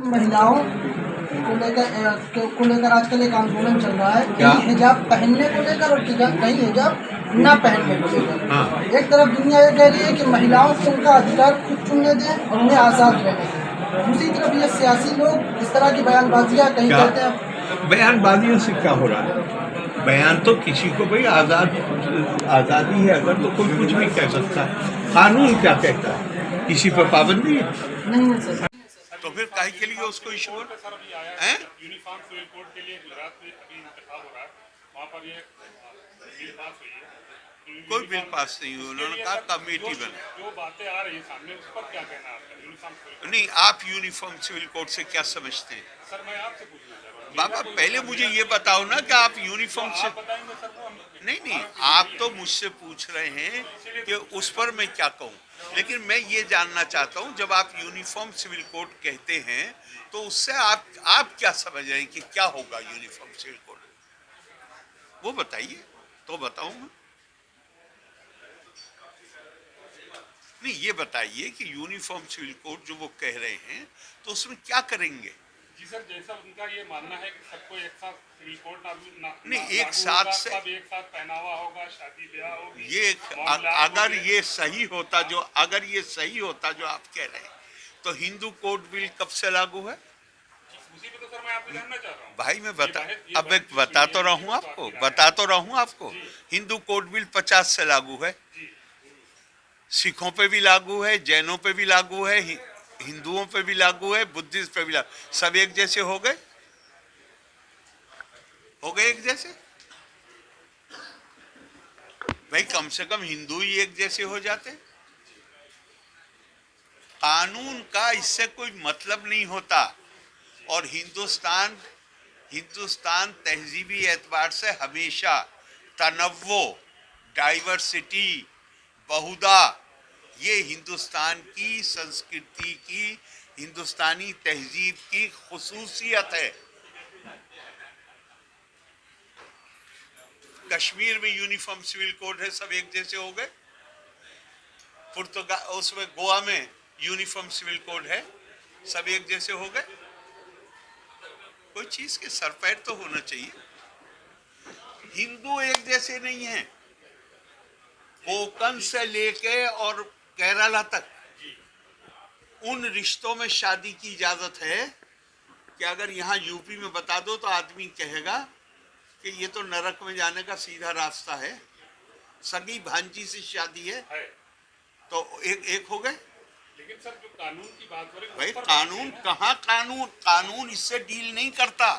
महिलाओं को लेकर आजकल एक आंदोलन चल रहा है, कहीं हिजाब पहनने को लेकर और कहीं हिजाब ना पहनने को लेकर। हाँ। एक तरफ दुनिया ये कह रही है कि महिलाओं को उनका अधिकार खुद चुनने दें और उन्हें आज़ाद रहने दें, दूसरी तरफ ये सियासी लोग इस तरह की बयानबाजियाँ कहीं करते हैं। बयानबाजियों से क्या हो रहा है? बयान तो किसी को भाई आज़ादी है अगर तो कोई कुछ भी कह सकता है। कानून क्या कहता है? किसी पर पाबंदी है? नहीं है सर। तो फिर काहे के लिए उसको इशू है? यूनिफॉर्म सिविल कोड के लिए गुजरात में अभी इंतखाब हो रहा है, वहाँ पर ये बिल पास हुई है। कोई बिल पास नहीं हुई, उन्होंने कहा कमेटी बने। जो बातें आ रही है सामने उस पर क्या कहना है आपका? यूनिफॉर्म सिविल नहीं, आप यूनिफॉर्म सिविल कोड से क्या समझते हैं? सर मैं आपसे पूछना चाह रहा हूँ बाबा पहले मुझे ये बताओ ना कि आप यूनिफॉर्म से आप बताएंगे सर को हम नहीं, आप तो मुझसे पूछ रहे हैं कि उस पर मैं क्या कहूँ, लेकिन मैं ये जानना चाहता हूँ जब आप यूनिफॉर्म सिविल कोड कहते हैं तो उससे आप क्या समझ रहे हैं कि क्या होगा यूनिफॉर्म सिविल कोड? वो बताइए तो बताऊँ। नहीं, ये बताइए कि यूनिफॉर्म सिविल कोड जो वो कह रहे हैं तो उसमें क्या करेंगे? जी सर, जैसा उनका ये मानना है कि सबको एक साथ सिविल कोड नहीं, एक साथ से सब एक साथ पहनावा होगा, शादी ब्याह होगी। ये अगर ये सही होता जो आप कह रहे हैं तो हिंदू कोड बिल कब से लागू है? उसी पे तो सर मैं आपसे जानना चाह रहा हूँ भाई मैं अब एक बता तो रहा हूँ आपको हिंदू कोड बिल 50 से लागू है। सिखों पे भी लागू है, जैनों पे भी लागू है, हिंदुओं पे भी लागू है, बुद्धिस्ट पे भी लागू। सब एक जैसे हो गए एक जैसे? भाई कम से कम हिंदू ही एक जैसे हो जाते। कानून का इससे कोई मतलब नहीं होता। और हिंदुस्तान तहजीबी एतबार से हमेशा तनव्वो, डाइवर्सिटी, बहुदा, ये हिंदुस्तान की संस्कृति की, हिंदुस्तानी तहजीब की खुसूसियत है। कश्मीर में यूनिफॉर्म सिविल कोड है, सब एक जैसे हो गए। उसमें गोवा में यूनिफॉर्म सिविल कोड है, सब एक जैसे हो गए। कोई चीज के सर पैर तो होना चाहिए। हिंदू एक जैसे नहीं है। कोंकण से लेके और केरला तक उन रिश्तों में शादी की इजाजत है कि अगर यहाँ यूपी में बता दो तो आदमी कहेगा कि ये तो नरक में जाने का सीधा रास्ता है। सगी भांजी से शादी है तो एक हो गए। लेकिन सर जो कानून की बात हो रही है भाई कानून कहाँ? कानून इससे डील नहीं करता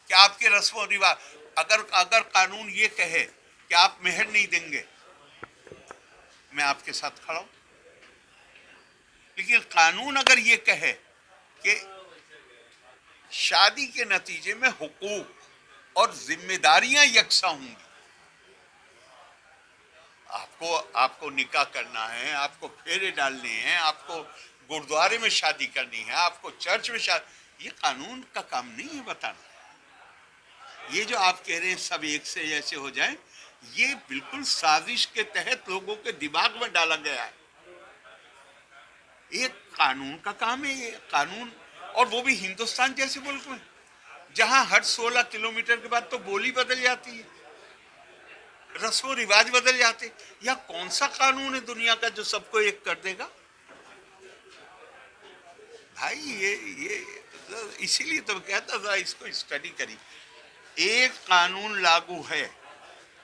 कि आपके रस्म और रिवाज। अगर कानून ये कहे कि आप मेहर नहीं देंगे, मैं आपके साथ खड़ा हूं। लेकिन कानून अगर ये कहे कि शादी के नतीजे में हुकूक और जिम्मेदारियां यकसा होंगी, आपको निकाह करना है, आपको फेरे डालने हैं, आपको गुरुद्वारे में शादी करनी है, आपको चर्च में शादी, ये कानून का काम नहीं है बताना। ये जो आप कह रहे हैं सब एक से जैसे हो जाए, ये बिल्कुल साजिश के तहत लोगों के दिमाग में डाला गया है। ये कानून का काम है, ये कानून, और वो भी हिंदुस्तान जैसे मुल्क में जहां हर 16 किलोमीटर के बाद तो बोली बदल जाती है, रस्म रिवाज बदल जाते। या कौन सा कानून है दुनिया का जो सबको एक कर देगा? भाई ये इसीलिए तो कहता था इसको स्टडी करी। एक कानून लागू है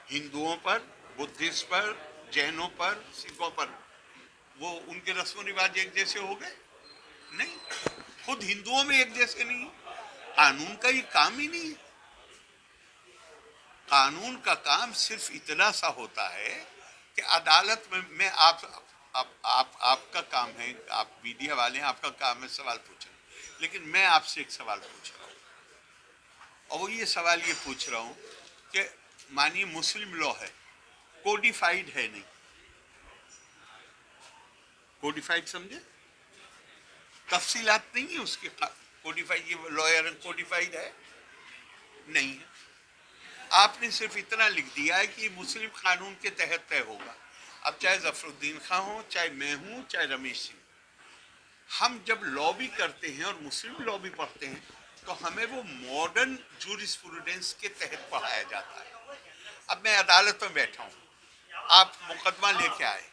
हिंदुओं पर, बुद्धिस्ट पर, जैनों पर, सिखों पर, वो उनके रस्म रिवाज एक जैसे हो गए? नहीं, खुद हिंदुओं में एक जैसे नहीं। कानून का ये काम ही नहीं है। कानून का काम सिर्फ इतना सा होता है कि अदालत में मैं आपका काम है, आप मीडिया वाले हैं, आपका काम है सवाल पूछना, लेकिन मैं आपसे एक सवाल पूछ रहा हूँ और वो ये सवाल ये पूछ रहा हूँ कि मानिए मुस्लिम लॉ है, कोडिफाइड है नहीं, कोडिफाइड समझे? तफसीलात नहीं है उसके, कोडिफाइड, ये लॉयर कोडिफाइड है नहीं है। आपने सिर्फ इतना लिख दिया है कि मुस्लिम कानून के तहत तय होगा। अब चाहे जफरुद्दीन खां हो, चाहे मैं हूं, चाहे रमेश सिंह, हम जब लॉबी करते हैं और मुस्लिम लॉबी पढ़ते हैं तो हमें वो मॉडर्न जूरिस्प्रूडेंस के तहत पढ़ाया जाता है। अब मैं अदालत में बैठा हूँ, आप मुकदमा लेके आए,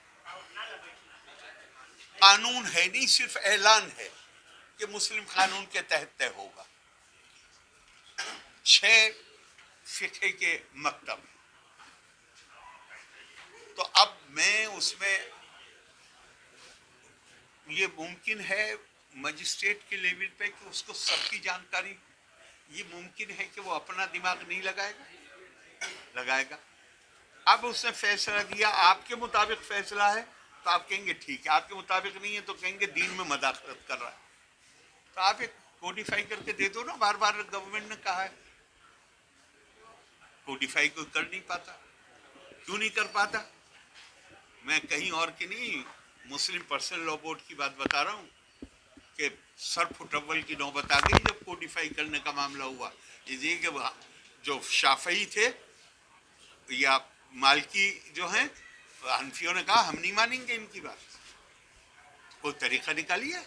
कानून है नहीं, सिर्फ ऐलान है कि मुस्लिम कानून के तहत तय होगा। 6 फिक़्ह के मकतब, तो अब मैं उसमें ये मुमकिन है मजिस्ट्रेट के लेवल पे कि उसको सबकी जानकारी, ये मुमकिन है कि वो अपना दिमाग नहीं लगाएगा। अब उसने फैसला दिया, आपके मुताबिक फैसला है तो आप कहेंगे ठीक है, आपके मुताबिक नहीं है तो कहेंगे दीन में मदाखलत कर रहा है। तो आप एक कोडिफाई करके दे दो ना, बार बार गवर्नमेंट ने कहा है। कोडिफाई कोई कर नहीं पाता, क्यों नहीं कर पाता? मैं कहीं और की नहीं, मुस्लिम पर्सनल लॉ बोर्ड की बात बता रहा हूँ कि सर फुटअव्वल की नौबत आ गई जब कोडिफाई करने का मामला हुआ। ये कि जो शाफई थे या मालिकी जो हैं, हनफियों ने कहा हम नहीं मानेंगे इनकी बात, कोई तरीका निकालिए।